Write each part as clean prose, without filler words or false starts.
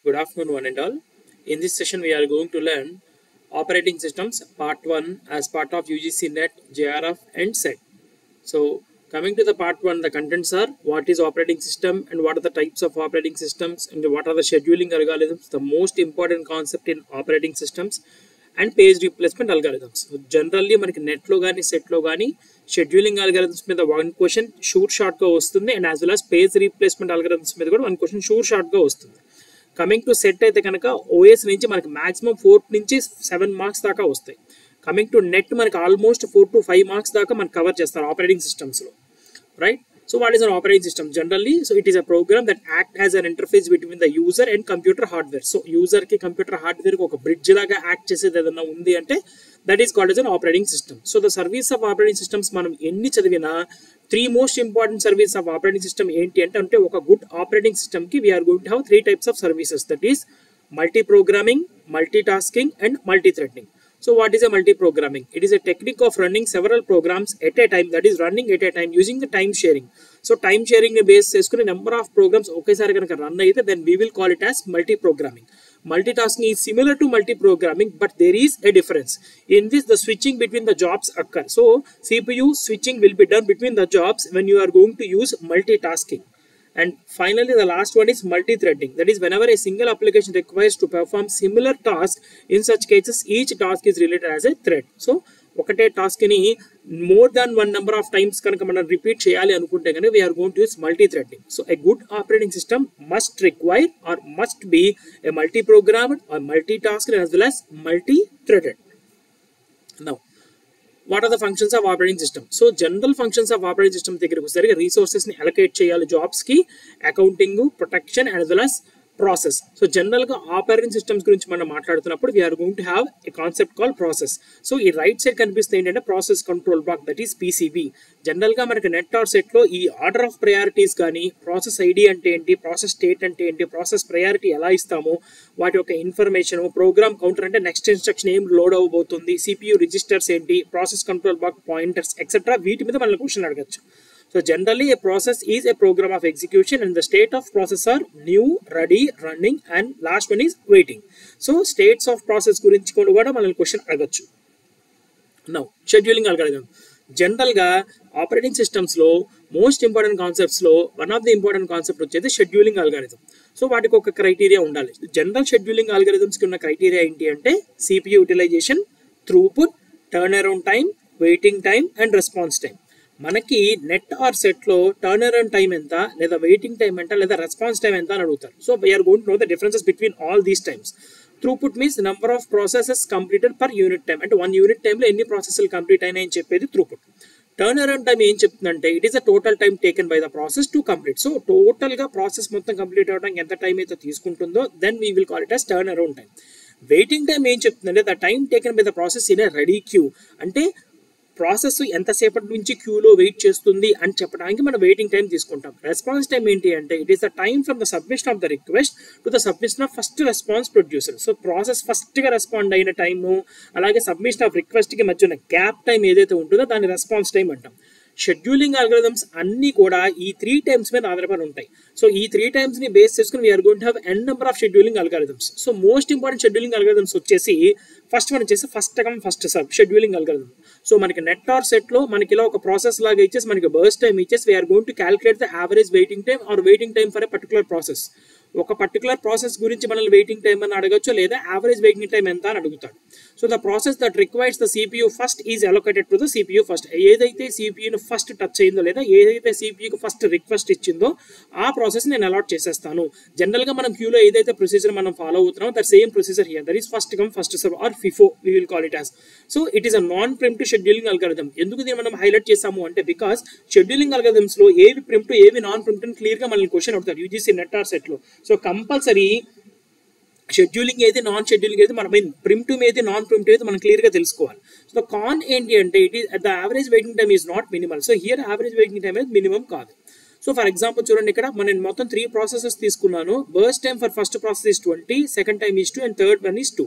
Good afternoon, one and all. In this session, we are going to learn operating systems part 1 as part of UGC NET, JRF, and SET. So, coming to the part 1, the contents are what is operating system and what are the types of operating systems and what are the scheduling algorithms, the most important concept in operating systems, and page replacement algorithms. So, generally, మనకి net లో గానీ set లో గానీ scheduling algorithms మీద one question short గా వస్తుంది and as well as page replacement algorithms మీద కూడా వన్ క్వశ్చన్ షార్ట్ గా వస్తుంది. కమింగ్ టు సెట్ అయితే కనుక ఓఎస్ నుంచి మనకి మాక్సిమం 4 నుంచి 7 మార్క్స్ దాకా వస్తాయి. కమింగ్ టు నెట్ మనకి ఆల్మోస్ట్ 4 to 5 మార్క్స్ దాకా మనకి కవర్ చేస్తారు ఆపరేటింగ్ సిస్టమ్స్ లో, right? So what is an operating system? Generally, so it is a program that act as an interface between the user and computer hardware. So user ki computer hardware ko oka bridge laga act chesedi edanna undi ante that is called as an operating system. So the service of operating systems manam enni chadivina three most important service of operating system enti ante oka good operating system ki we are going to have three types of services, that is multi-programming, multitasking, and multi-threading. So what is a multi-programming? It is a technique of running several programs at a time, that is running at a time using the time sharing. So time sharing ni base cheskone number of programs okesari ganaka run ayyite then we will call it as multi-programming. Multitasking is similar to multi-programming, but there is a difference. In this, the switching between the jobs occur. So CPU switching will be done between the jobs when you are going to use multitasking. And finally, the last one is multi-threading. That is, whenever a single application requires to perform similar tasks, in such cases, each task is related as a thread. So, ఒకటే task ని more than one number of times కనుక మనం repeat చేయాలి అనుకుంటే కనుక we are going to use multi-threading. So, a good operating system must require or must be a multi-programmed or multitasked as well as multi-threaded. Now, what are the functions of operating system? So general functions of operating system దగ్గరికి వచ్చేసరికి resources ని allocate చేయాలి jobs కి, accounting, protection and as well as process. So general గా operating systems గురించి మనం మాట్లాడుతున్నప్పుడు we are going to have a concept called process. So ఈ రైట్ సైడ్ కనిపిస్తే ఏంటంటే process control block, that is PCB. General గా మనకి నెట్ ఆర్ సెట్ లో ఈ ఆర్డర్ ఆఫ్ ప్రయారిటీస్ కానీ, ప్రాసెస్ ఐడి అంటే ఏంటి, ప్రాసెస్ స్టేట్ అంటే ఏంటి, ప్రాసెస్ ప్రయారిటీ ఎలా ఇస్తాము, వాటి యొక్క ఇన్ఫర్మేషన్, ప్రోగ్రామ్ కౌంటర్ అంటే నెక్స్ట్ ఇన్స్ట్రక్షన్ ఏం లోడ్ అవ్వబోతుంది, CPU రిజిస్టర్స్ ఏంటి, process control block pointers etcetera, వీటి మీద మనం క్వశ్చన్ అడగచ్చు. So generally a process is a program of execution and the state of process are new, ready, running, and last one is waiting. So states of process గురించి కూడా మనం question అడగచ్చు. Now scheduling algorithm. General గా operating systems లో most important concepts లో one of the important concept వచ్చేది scheduling algorithm. So వాటికి ఒక క్రైటీరియా ఉండాలి. జనరల్ షెడ్యూలింగ్ ఆల్గారిథమ్స్ కి ఉన్న క్రైటీరియా ఏంటి అంటే CPU utilisation, throughput, turn around time, waiting time and response time. మనకి నెట్ ఆర్ సెట్ లో టర్న్ అరౌండ్ టైం ఎంత, లేదా వెయిటింగ్ టైం ఎంత, లేదా రెస్పాన్స్ టైం ఎంత అని అడుగుతారు. So we are going to know the differences between all these times. Throughput means number of processes completed per unit time, అంటే 1 యూనిట్ టైంలో ఎన్ని ప్రాసెస్లు కంప్లీట్ అయినాయని చెప్పేది త్రూపుట్. టర్న్ అరౌండ్ టైం ఏం చెప్తుందంటే it is the total time taken by the process to complete. So total గా process మొత్తం complete అవడానికి ఎంత టైం అయితే తీసుకుంటుందో then we will call it as turn around time. Waiting time ఏం చెప్తుందంటే the time taken by the process in a ready queue, అంటే process ఎంతసేపటి నుంచి క్యూలో వెయిట్ చేస్తుంది అని చెప్పడానికి మనం వెయిటింగ్ టైం తీసుకుంటాం. రెస్పాన్స్ టైం ఏంటి అంటే it is the time from the submission of the request to the submission of first response producer. So process first గా రెస్పాండ్ అయిన టైము, అలాగే సబ్మిషన్ ఆఫ్ రిక్వెస్ట్ కి మధ్య ఉన్న గ్యాప్ టైం ఏదైతే ఉంటుందో దాన్ని రెస్పాన్స్ టైం అంటాం. షెడ్యూలింగ్ ఆల్గరిథమ్స్ అన్ని కూడా ఈ 3 టైమ్స్ మీద ఆధారపడి ఉంటాయి. సో ఈ 3 టైమ్స్ ని బేస్ చేసుకుని we're going to have n number of scheduling algorithms. So most important scheduling algorithms వచ్చేసి ఫస్ట్ వన్ వచ్చేసి first come first serve scheduling algorithm. So మనకి నెట్ ఆర్ సెట్ లో మనకి ఇలా ఒక ప్రాసెస్ లాగా ఇచ్చేసి మనకి బర్స్ట్ టైం ఇచ్చేసి we're going to calculate the average waiting time or waiting time for a particular process. ఒక పర్టికులర్ ప్రాసెస్ గురించి మనల్ని వెయిటింగ్ టైం అని అడగచ్చు, లేదా యావరేజ్ వెయిటింగ్ టైం ఎంత అని అడుగుతాడు. So the process that requires the CPU first is allocated to the CPU first. ఏదైతే CPU ఫస్ట్ టచ్ అయిందో, లేదా ఏదైతే CPU ఫస్ట్ రిక్వెస్ట్ ఇచ్చిందో ఆ ప్రాసెస్ నేను అలాట్ చేసేస్తాను. జనరల్ గా మనం క్యూలో ఏదైతే ప్రొసీజర్ మనం ఫాలో అవుతున్నామో that same procedure here, that is first come first serve or FIFO we will call it as. So it is a non primitive scheduling algorithm. ఎందుకు దీన్ని మనం హైలైట్ చేసాము అంటే బికాస్ షెడ్యూలింగ్ అల్గారిథమ్స్ లో ఏవి primitive ఏవి non primitive clear గా మనల్ని క్వశ్చన్ అడుగుతారు UGC నెట్ ఆర్ సెట్ లో. సో కంపల్సరీ షెడ్యూలింగ్ ఏది, నాన్ షెడ్యూలింగ్ ఏది, మనం ప్రిమిటివ్ ఏది, నాన్ ప్రిమిటివ్ ఏది మనం క్లియర్ గా తెలుసుకోవాలి. సో కాన్ ఏంటి అంటే it is the average waiting time is not minimal. So here average waiting time అనేది మినిమం కాదు. సో ఫర్ ఎగ్జాంపుల్ చూడండి, ఇక్కడ మనం మొత్తం 3 ప్రాసెసెస్ తీసుకున్నాను. Burst time for first process is 20, second time is 2 and third one is 2.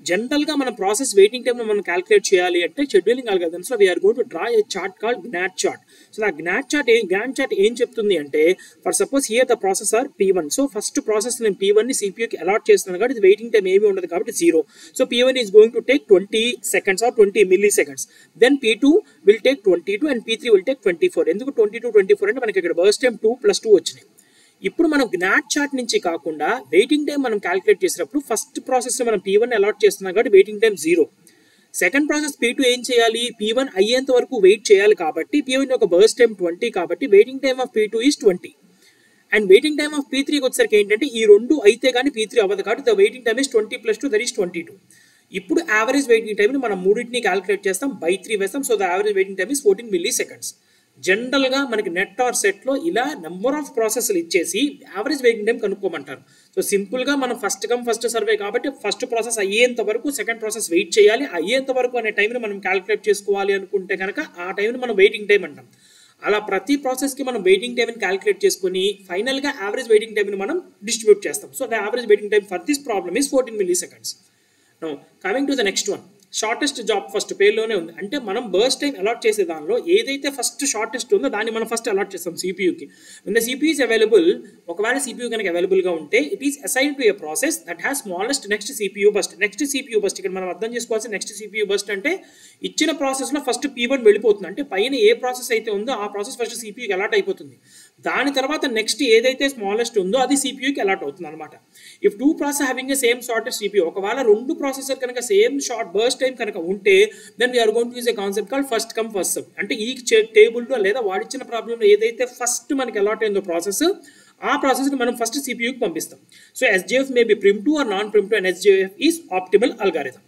జనరల్గా మన process waiting time మనం క్యాలిక్యులేట్ చేయాలి అంటే షెడ్యూలింగ్ అల్గారిథమ్స్ లో we are going to draw a chart called Gantt chart. So ఆ గ్నాట్ చార్ట్ ఏం చెప్తుంది అంటే, for suppose here the processor P1. So first process నేను P1 ని CPU కి అలాట్ చేస్తున్నాను కాబట్టి వెయిటింగ్ టైం ఏమీ ఉండదు కాబట్టి 0. So P1 is going to take 20 seconds or 20 milliseconds. Then P2 will take 22 and P3 will take 24. ఎందుకు 22, 24 అంటే మనకి ఇక్కడ బర్స్ట్ టైం 2 + 2 వచ్చినాయి. ఇప్పుడు మనం గ్నాట్ చార్ట్ నుంచి కాకుండా వెయిటింగ్ టైం మనం క్యాలిక్యులేట్ చేసినప్పుడు ఫస్ట్ ప్రాసెస్ మనం P1 అలాట్ చేస్తున్నాం కాబట్టి waiting time 0. Second process P2 ఏం చేయాలి, P1 అయ్యేంత వరకు వెయిట్ చేయాలి కాబట్టి P1 యొక్క బర్స్ట్ టైం 20 కాబట్టి waiting time of P2 is 20. And waiting time of P3కి వచ్చేసరికి ఏంటంటే ఈ రెండు అయితే కానీ P3 అవ్వదు కాబట్టి the waiting time is 20 + 2 that is 22. ఇప్పుడు యావరేజ్ వెయిటింగ్ టైంని మనం మూడింటిని క్యాలిక్యులేట్ చేస్తాం, బై 3 వేస్తాం. So the average waiting time is 14 milliseconds. జనరల్గా మనకి నెట్ ఆర్ సెట్లో ఇలా నెంబర్ ఆఫ్ ప్రాసెస్లు ఇచ్చేసి యావరేజ్ వెయిటింగ్ టైం కనుక్కోమంటారు. సో సింపుల్గా మనం ఫస్ట్ కమ్ ఫస్ట్ సర్వే కాబట్టి ఫస్ట్ ప్రాసెస్ అయ్యేంత వరకు సెకండ్ ప్రాసెస్ వెయిట్ చేయాలి. అయ్యేంత వరకు అనే టైంని మనం క్యాలిక్యులేట్ చేసుకోవాలి అనుకుంటే కనుక ఆ టైంని మనం వెయిటింగ్ టైం అంటాం. అలా ప్రతి ప్రాసెస్కి మనం వెయిటింగ్ టైంని క్యాలిక్యులేట్ చేసుకుని ఫైనల్గా యావరేజ్ వెయిటింగ్ టైంని మనం డిస్ట్రిబ్యూట్ చేస్తాం. So the average waiting time for this problem is 14 milliseconds. Now coming to the next one, shortest job first పేర్లోనే ఉంది. అంటే మనం బర్స్ట్ టైం అలాట్ చేసే దానిలో ఏదైతే ఫస్ట్ షార్టెస్ట్ ఉందో దాన్ని మనం ఫస్ట్ అలాట్ చేస్తాం CPUకి. when the CPU is available, ఒకవేళ CPU కనుక అవైలబుల్గా ఉంటే it is assign to a process that has smallest next CPU burst. Next CPU burst ఇక్కడ మనం అర్థం చేసుకోవాల్సిన నెక్స్ట్ CPU బస్ట్ అంటే ఇచ్చిన ప్రాసెస్లో ఫస్ట్ P1 వెళ్ళిపోతుంది. అంటే పైన ఏ ప్రాసెస్ అయితే ఉందో ఆ ప్రాసెస్ ఫస్ట్ CPUకి అలాట్ అయిపోతుంది. దాని తర్వాత నెక్స్ట్ ఏదైతే స్మాలెస్ట్ ఉందో అది CPUకి అలాట్ అవుతుంది అనమాట. If two process having a same shortest CPU, ఒకవేళ రెండు ప్రాసెసర్ కనుక సేమ్ షార్ట్ బర్స్ట్ టైం కనుక ఉంటే then we are going to use a concept called first come first serve. అంటే ఈ టేబుల్లో లేదా వాడిచ్చిన ప్రాబ్లంలో ఏదైతే ఫస్ట్ మనకి అలాట్ అయిందో ప్రాసెస్ ఆ ప్రాసెస్ని మనం ఫస్ట్ CPUకి పంపిస్తాం. So SJF may be primitive or non-primitive and SJF is optimal algorithm.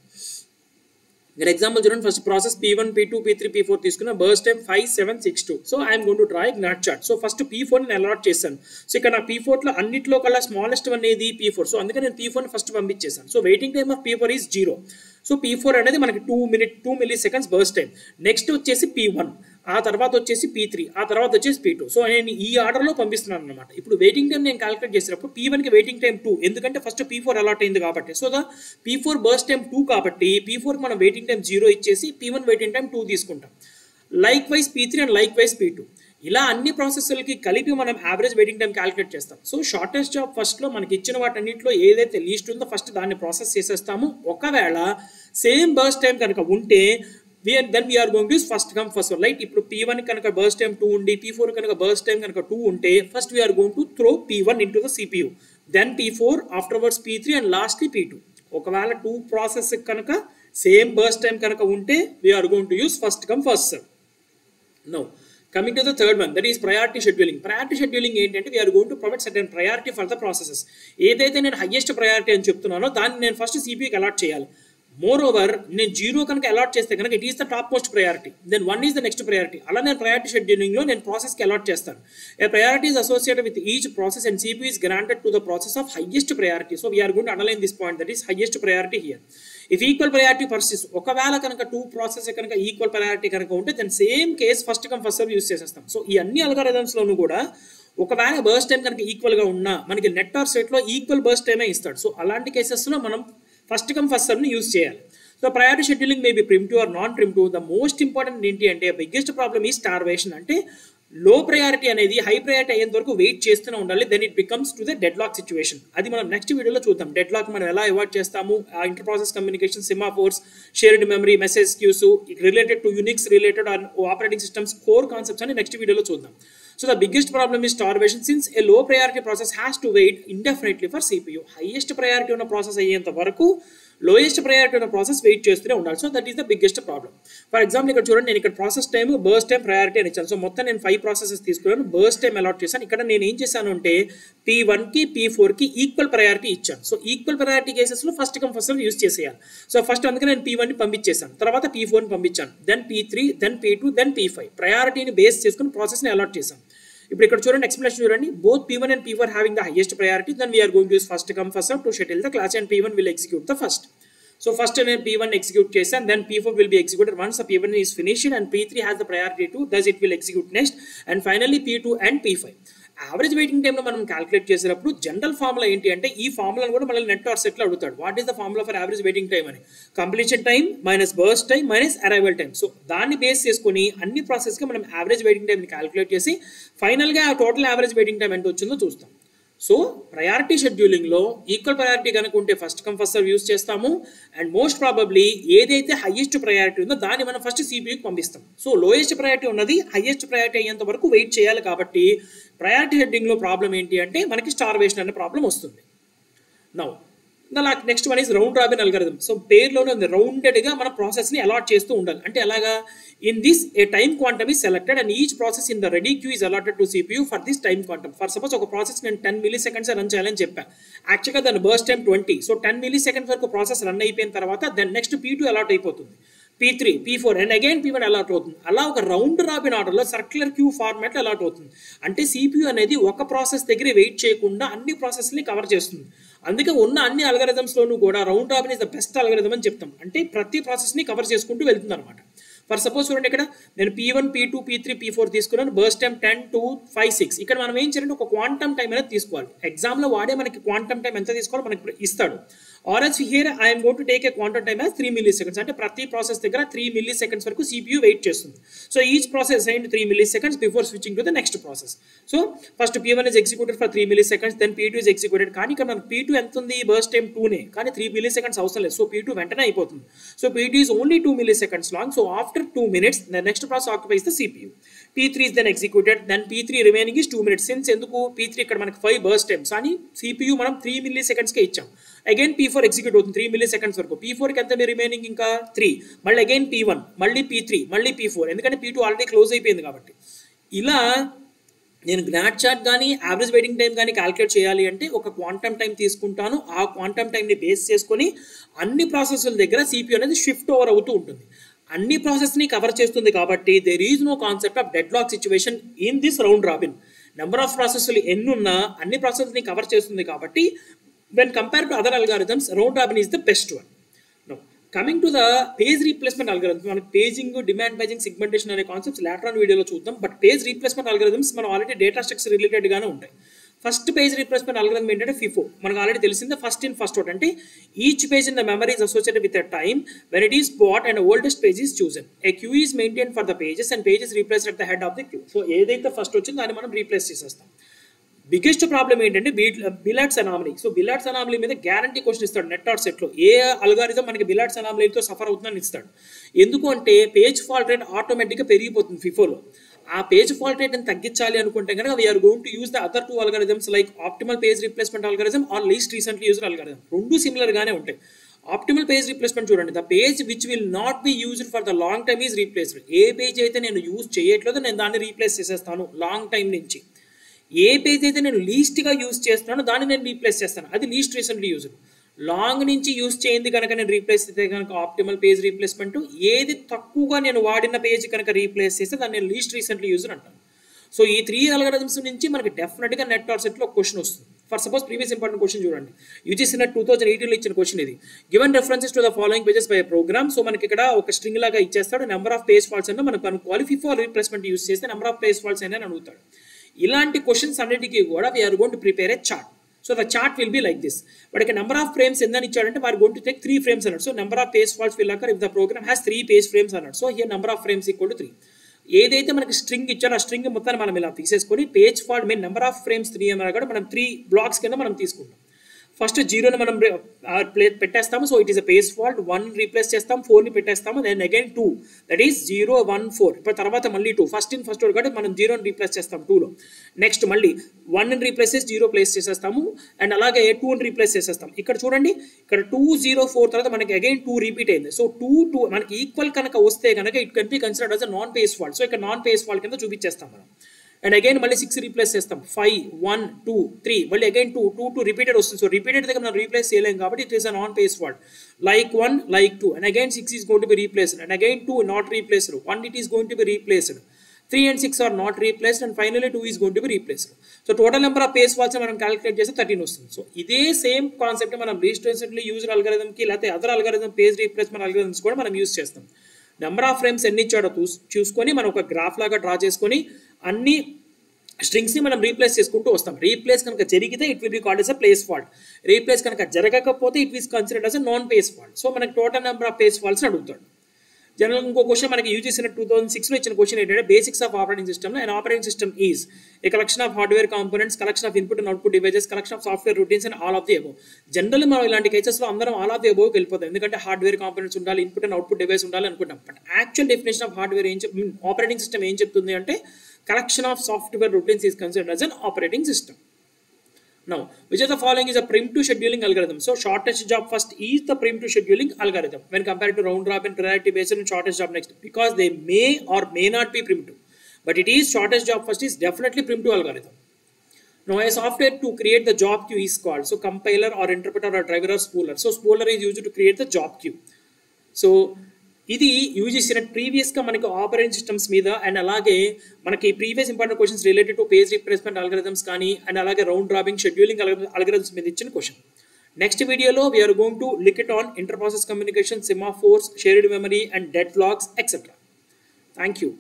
మీరు ఎగ్జాంపుల్ చూడండి, first process P1, P2, P3, P4 తీసుకున్న burst time 5, 7, 6, 2. So I'm going to draw a Gantt chart. So first P4 నేను allot చేశాను. So ఇక్కడ నా P4లో అన్నిట్లో కల్లా smallest one ఏది P4. సో అందుకే నేను P4ని ఫస్ట్ పంపించేశాను. So waiting time of P4 is 0. So P4 అనేది మనకి 2 milliseconds బర్స్ట్ టైం. నెక్స్ట్ వచ్చేసి P1, ఆ తర్వాత వచ్చేసి P3, ఆ తర్వాత వచ్చేసి P2. సో నేను ఈ ఆర్డర్లో పంపిస్తున్నాను అనమాట. ఇప్పుడు వెయిటింగ్ టైం నేను క్యాలిక్యులేట్ చేసినప్పుడు P1కి వెయిటింగ్ టైం 2, ఎందుకంటే ఫస్ట్ P4 అలాట్ అయింది కాబట్టి. So the P4 burst time 2 కాబట్టి P4కి మనం వెయిటింగ్ టైం 0 ఇచ్చేసి P1 వెయిటింగ్ టైం 2 తీసుకుంటాం. Like wise P3 and like wise P2. ఇలా అన్ని ప్రాసెస్లకి కలిపి మనం యావరేజ్ వెయిటింగ్ టైం క్యాలిక్యులేట్ చేస్తాం. సో షార్టెస్ట్ జాబ్ ఫస్ట్లో మనకి ఇచ్చిన వాటన్నింటిలో ఏదైతే లీస్ట్ ఉందో ఫస్ట్ దాన్ని ప్రాసెస్ చేసేస్తాము. ఒకవేళ సేమ్ బర్స్ట్ టైం కనుక ఉంటే then we are going to use first come first serve. Right? ఇప్పుడు P1 కనుక బర్స్ట్ టైం 2 ఉండి P4 కనుక బర్స్ట్ టైం కనుక 2 ఉంటే first we are going to throw P1 into the CPU, then P4, afterwards P3 and lastly P2. ఒకవేళ 2 process కనుక same burst time కనుక ఉంటే we are going to use first come first serve. Now coming to the third one, that is priority scheduling. Priority scheduling ఏంటంటే we are going to provide certain priority for the processes. ఏదైతే నేను highest priority అని చెప్తున్నానో దాన్ని నేను first CPUకి allot చేయాలి. Moreover నేను 0 కనుక అలాట్ చేస్తే కనుక it is the top most priority, then 1 is the next priority. అలా నేను ప్రయారిటీ షెడ్యూలింగ్లో నేను ప్రాసెస్కి అలాట్ చేస్తాను. A priority is associated with each process and CPU is granted to the process of highest priority. So we are going to underline this point, that is highest priority here. If equal priority persist, ఒకవేళ కనుక 2 process కనుక equal priority కనుక ఉంటే then same case first come first serve use చేసేస్తాం. So ఈ అన్ని అల్గారిథమ్స్లోనూ కూడా ఒకవేళ బర్స్ట్ టైం కనుక ఈక్వల్గా ఉన్నా మనకి నెట్ ఆర్ సెట్లో ఈక్వల్ బర్స్ట్ టైమే ఇస్తాడు. సో అలాంటి కేసెస్లో మనం ఫస్ట్ కమ్ ఫస్ట్ సర్వ్ని యూస్ చేయాలి. So priority scheduling may be primitive or non primitive. The most important ఏంటి అంటే బిగ్గెస్ట్ ప్రాబ్లమ్ ఈ స్టార్వేషన్. అంటే లో ప్రయారిటీ అనేది హై ప్రయారిటీ అయ్యేంత వరకు వెయిట్ చేస్తూనే ఉండాలి, then it becomes to the deadlock situation. అది మనం నెక్స్ట్ వీడియోలో చూద్దాం. డెడ్ లాక్ మనం ఎలా అవాయిడ్ చేస్తాము, inter process communication, semaphores, shared memory, message queues related to Unix related operating systems core concepts అని నెక్స్ట్ వీడియోలో చూద్దాం. So the biggest problem is starvation, since a low priority process has to wait indefinitely for CPU. Highest priority ఉన్న process అయ్యేంత వరకు lowest priority ఉన్న process wait చేస్తూనే ఉండాలి. So that is the biggest problem. For example ఇక్కడ చూడండి, నేను ఇక్కడ process time burst time priority అని ఇచ్చాను. సో మొత్తం నేను 5 ప్రాసెసెస్ తీసుకున్నాను, బర్స్ట్ టైం అలాట్ చేశాను. ఇక్కడ నేను ఏం చేశాను అంటే P1కి P4కి ఈక్వల్ ప్రయారిటీ ఇచ్చాను. సో ఈక్వల్ ప్రయారిటీ కేసెస్లో ఫస్ట్ కమ్ ఫస్ట్ యూస్ చేసేయాలి. సో ఫస్ట్ అందుకే నేను P1ని పంపించేశాను, తర్వాత P4ని పంపించాను, then P3, then P2, then P5. ప్రయారిటీని బేస్ చేసుకుని ప్రాసెస్ని అలాట్ చేశాను. ఇప్పుడు ఇక్కడ చూడండి, ఎక్స్ప్లెనేషన్ చూడండి. Both P1 and P4 having the highest priority, then we are going to use first come first serve to schedule the class, and P1 will execute the first. So first నేను P1 execute చేశాను, then P4 will be executed once the P1 is finished, and P3 has the priority too, thus it will execute next, and finally P2 and P5. Average waiting టైంలో మనం calculate చేసేటప్పుడు general formula ఏంటి అంటే ఈ ఫార్ములాను కూడా మనల్ని net or సెట్లో అడుగుతాడు. What is the formula for average waiting time అని? Completion time minus burst time minus arrival time. So దాన్ని బేస్ చేసుకుని అన్ని ప్రాసెస్గా మనం యావరేజ్ వెయిటింగ్ టైంని క్యాలిక్యులేట్ చేసి ఫైనల్గా ఆ టోటల్ యావరేజ్ వెయిటింగ్ టైం ఎంత వచ్చిందో చూస్తాం. సో ప్రయారిటీ షెడ్యూలింగ్లో ఈక్వల్ ప్రయారిటీ కనుక ఉంటే first come first serve use చేస్తాము. అండ్ మోస్ట్ ప్రాబబ్లీ ఏదైతే హైయెస్ట్ ప్రయారిటీ ఉందో దాన్ని మనం ఫస్ట్ సిపియూకి పంపిస్తాం. సో లోయెస్ట్ ప్రయారిటీ ఉన్నది హైయెస్ట్ ప్రయారిటీ అయ్యేంత వరకు వెయిట్ చేయాలి. కాబట్టి ప్రయారిటీ షెడ్యూలింగ్లో ప్రాబ్లం ఏంటి అంటే మనకి స్టార్వేషన్ అనే ప్రాబ్లం వస్తుంది. Now next one is round robin algorithm. So పేర్లోనే ఉంది, రౌండెడ్గా మన ప్రాసెస్ని అలాట్ చేస్తూ ఉండాలి. అంటే ఎలాగా? In this a time quantum is selected and each process in the ready queue is allotted to CPU for this time quantum. For suppose ఒక ప్రాసెస్ నేను 10 మిల్లీ సెకండ్స్ రన్ చేయాలని చెప్పాను. యాక్చువల్గా దాని burst time 20. So 10 milliseconds వరకు process run అయిపోయిన తర్వాత then next P2 allot అయిపోతుంది, P3, P4 and again P1 allot అవుతుంది. అలా ఒక రౌండ్ రాబిన్ ఆర్డర్లో సర్క్యులర్ క్యూ ఫార్మాట్లో అలాట్ అవుతుంది. అంటే సిపియూ అనేది ఒక ప్రాసెస్ దగ్గర వెయిట్ చేయకుండా అన్ని ప్రాసెస్ని కవర్ చేస్తుంది. అందుకే ఉన్న అన్ని అల్గారిథమ్స్లోనూ కూడా round robin is the best algorithm అని చెప్తాం. అంటే ప్రతి ప్రాసెస్ని కవర్ చేసుకుంటూ వెళ్తుంది అనమాట. ఫర్ సపోజ్ చూడండి, ఇక్కడ నేను P1, P2, P3, P4 తీసుకున్నాను. Burst time 10, 2, 5, 6. ఇక్కడ మనం ఏం చేయాలంటే ఒక క్వాంటమ్ టైం అనేది తీసుకోవాలి. ఎగ్జామ్లో వాడే మనకి క్వాంటమ్ టైం ఎంత తీసుకోవాలో మనకి ఇస్తాడు. ఆర్ఎల్స్ here I'm going to take a quantum time as 3 milliseconds. అంటే ప్రతి ప్రాసెస్ దగ్గర 3 మిల్లీ సెకండ్స్ వరకు సిపియూ వెయిట్ చేస్తుంది. సో ఈచ్ ప్రాసెస్ అయిండ్ 3 milliseconds before switching to the next process. So first P1 is executed for 3 milliseconds, then P2 is executed. కానీ ఇక్కడ మనకు P2 ఎంత ఉంది? బర్స్ట్ టైం 2నే, కానీ 3 మిల్లీ సెకండ్స్ అవసరం లేదు. సో P2 వెంటనే అయిపోతుంది. So P2 is only 2 milli seconds long. So after 2 minutes, the next process occupies the CPU. P3 is then executed. Then P3 remaining is 2 minutes. Since ఎందుకు P3 ఇక్కడ మనకి 5 burst times కానీ CPU మనం 3 milli seconds కే ఇచ్చాం. Again P4 execute అవుతుంది 3 milliseconds వరకు. P4కి ఎంత remaining? ఇంకా 3. మళ్ళీ అగైన్ P1, మళ్ళీ P3, మళ్ళీ P4. ఎందుకంటే P2 ఆల్రెడీ క్లోజ్ అయిపోయింది కాబట్టి. ఇలా నేను గ్నాట్ చార్ట్ కానీ యావరేజ్ వెయిటింగ్ టైం కానీ క్యాలిక్యులేట్ చేయాలి అంటే ఒక క్వాంటమ్ టైం తీసుకుంటాను. ఆ క్వాంటమ్ టైంని బేస్ చేసుకొని అన్ని ప్రాసెస్ల దగ్గర CPU అనేది షిఫ్ట్ ఓవర్ అవుతూ ఉంటుంది. అన్ని ప్రాసెస్ని కవర్ చేస్తుంది కాబట్టి there is no concept of deadlock situation in this round robin. Number of ప్రాసెస్లు ఎన్నున్నా అన్ని ప్రాసెస్ని కవర్ చేస్తుంది కాబట్టి when compared to other algorithms, round robin is the best one. Now, coming to the page replacement algorithms, మనం paging, demand paging, segmentation అనే concepts later on వీడియోలో చూద్దాం. బట్ పేజ్ రీప్లేస్మెంట్ algorithms మనం ఆల్రెడీ డేటా స్ట్రక్చర్ రిలేటెడ్గానే ఉంటాయి. First page replacement algorithm ఏంటంటే FIFO. మనకు already తెలిసిందే, first in first out. అంటే each page in the memory is associated with a time when it is bought and the oldest page is chosen. A queue is maintained for the pages and page is replaced at the head of the queue. So ఏదైతే first వచ్చిందో దాన్ని మనం replace చేసేస్తాం. Biggest problem ఏంటంటే బిలాట్స్ anomaly. So బిలాట్స్ anomaly మీద guarantee question ఇస్తాడు net or సెట్లో. ఏ algorithm మనకి బిలాట్స్ అనామలీతో సఫర్ అవుతుందని ఇస్తాడు. ఎందుకు అంటే పేజ్ ఫాల్ట్ రేట్ ఆటోమేటిక్గా పెరిగిపోతుంది ఫిఫోలో. ఆ పేజ్ ఫాల్ట్ రేట్ని తగ్గించాలి అనుకుంటే కనుక we are going to use the other 2 algorithms like optimal page replacement algorithm or least recently used algorithm. రెండు సిమిలర్గానే ఉంటాయి. ఆప్టిమల్ పేజ్ రీప్లేస్మెంట్ చూడండి, the page which will not be used for the long time is replaced. ఏ page అయితే నేను use చేయట్లేదో నేను దాన్ని replace చేసేస్తాను లాంగ్ టైం నుంచి. ఏ పేజ్ అయితే నేను లీస్ట్గా యూజ్ చేస్తున్నానో దాన్ని నేను రీప్లేస్ చేస్తాను, అది లీస్ట్ రీసెంట్లీ యూజ్డ్. లాంగ్ నుంచి యూజ్ చేయింది కనుక నేను రీప్లేస్ చేస్తే కనుక ఆప్టిమల్ పేజ్ రీప్లేస్మెంట్. ఏది తక్కువగా నేను వాడిన పేజ్ కనుక రీప్లేస్ చేస్తే దాన్ని నేను లీస్ట్ రీసెంట్లీ యూజ్డ్ అంటాను. సో ఈ 3 అల్గారిథమ్స్ నుంచి మనకి డెఫినెట్గా నెట్ ఆర్ సెట్లో క్వశ్చన్ వస్తుంది. For suppose previous important question చూడండి, యూజీసీ నెట్ 2018లో ఇచ్చిన క్వశ్చన్ ఇది. Given references to the following pages by program. So మనకి ఇక్కడ ఒక స్ట్రింగ్ లాగా ఇచ్చేస్తాడు. నెంబర్ ఆఫ్ పేజ్ ఫాల్ట్స్ అన్న మనకు కనుక్కోవాలి. FIFO రీప్లేస్మెంట్ యూజ్ చేస్తే నెంబర్ ఆఫ్ పేజ్ ఫాల్ట్స్ అని అడుగుతాడు. ఇలాంటి క్వశ్చన్స్ అన్నిటికీ కూడా we are going to prepare a chart. So the chart will be like this. వాడికి నెంబర్ ఆఫ్ ఫ్రేమ్స్ ఎందని ఇచ్చాడంటే వారు గోయింగ్ టు టేక్ 3 ఫ్రేమ్స్ అన్నాడు. So number of page faults will occur if the program has 3 page frames అన్నాడు. So here number of frames equal to 3. ఏదైతే మనకి string ఇచ్చారో ఆ స్ట్రింగ్ మొత్తాన్ని మనం ఇలా తీసేసుకొని page fault mean number of frames 3 అన్నా కూడా మనం 3 బ్లాక్స్ కింద మనం తీసుకుంటాం. ఫస్ట్ 0ని మనం పెట్టేస్తాము. So it is a page fault. 1 replace చేస్తాం, 4ని పెట్టేస్తాము. Then again 2, that is 0, 1, 4. ఇప్పుడు తర్వాత మళ్ళీ 2, ఫస్ట్ ఇన్ ఫస్ట్ అవుట్ కాబట్టి మనం 0ని రీప్లేస్ చేస్తాం 2లో. నెక్స్ట్ మళ్ళీ 1ని రీప్లేస్ చేసి 0 ప్లేస్ చేసేస్తాము. అండ్ అలాగే 2ని రీప్లేస్ చేసేస్తాం. ఇక్కడ చూడండి, ఇక్కడ 2, 0, 4 తర్వాత మనకి అగైన్ 2 రిపీట్ అయింది. సో 2 మనకి ఈక్వల్ కనుక వస్తే కనుక it can be considered as a non page fault. So ఇక్కడ నాన్ పేజ్ ఫాల్ట్ కింద చూపించేస్తాం మనం. అండ్ అగైన్ మళ్ళీ 6 రీప్లేస్ చేస్తాం. 5, 1, 2, 3 మళ్ళీ అగైన్ 2 రిపీటెడ్ వస్తుంది. సో రిపీటెడ్ దగ్గర మనం రీప్లేస్ చేయలేం కాబట్టి it is a non page fault. Like 1, like 2 and again 6 is going to be replaced and again 2 not replaced. 1 it is going to be replaced. 3 and 6 are not replaced and finally 2 is going to be replaced. So total number of page faults మనం calculate చేస్తే 13 వస్తుంది. So ఇదే same concept మనం recently used algorithm కి లేకపోతే other algorithm page replacement algorithms కూడా మనం use చేస్తాం. నెంబర్ ఆఫ్ ఫ్రేమ్స్ ఎన్ని ఇచ్చాడో చూసుకొని మనం ఒక గ్రాఫ్ లాగా డ్రా చేసుకొని అన్ని స్ట్రింగ్స్ని మనం రీప్లేస్ చేసుకుంటూ వస్తాం. రీప్లేస్ కనుక జరిగితే it will be called as a page fault. Replace కనుక జరగకపోతే it is considered as a non page fault. So మనకి total number of page faults అడుగుతాడు. జనరల్ ఇంకో క్వశ్చన్ మనకి యూజీసీ 2006లో ఇచ్చిన క్వశ్చన్ ఏంటంటే basics of operating system. And operating system is a collection of hardware components, collection of input and output devices, collection of software routines and all of the above. Generally మనం ఇలాంటి కేసెస్లో అందరం all of the అబోవ్కి వెళ్ళిపోతాం, ఎందుకంటే hardware components ఉండాలి, input and output device ఉండాలి అనుకుంటాం. But actual definition of hardware operating system ఏం చెప్తుంది అంటే collection of software routines is considered as an operating system. Now, which of the following is a primitive scheduling algorithm? So, shortest job first is the primitive scheduling algorithm when compared to round robin, priority based, and shortest job next, because they may or may not be primitive. But it is shortest job first is definitely primitive algorithm. Now, a software to create the job queue is called, so compiler or interpreter or driver or spooler. So, spooler is used to create the job queue. So, ఇది UGC NET ప్రీవియస్గా మనకి operating systems మీద and అలాగే మనకి previous important questions related to page replacement algorithms కానీ and అలాగే round robin scheduling algorithms మీద ఇచ్చిన క్వశ్చన్. నెక్స్ట్ వీడియోలో we are going to look it on inter process communication, semaphores, shared memory and deadlocks etcetera. Thank you.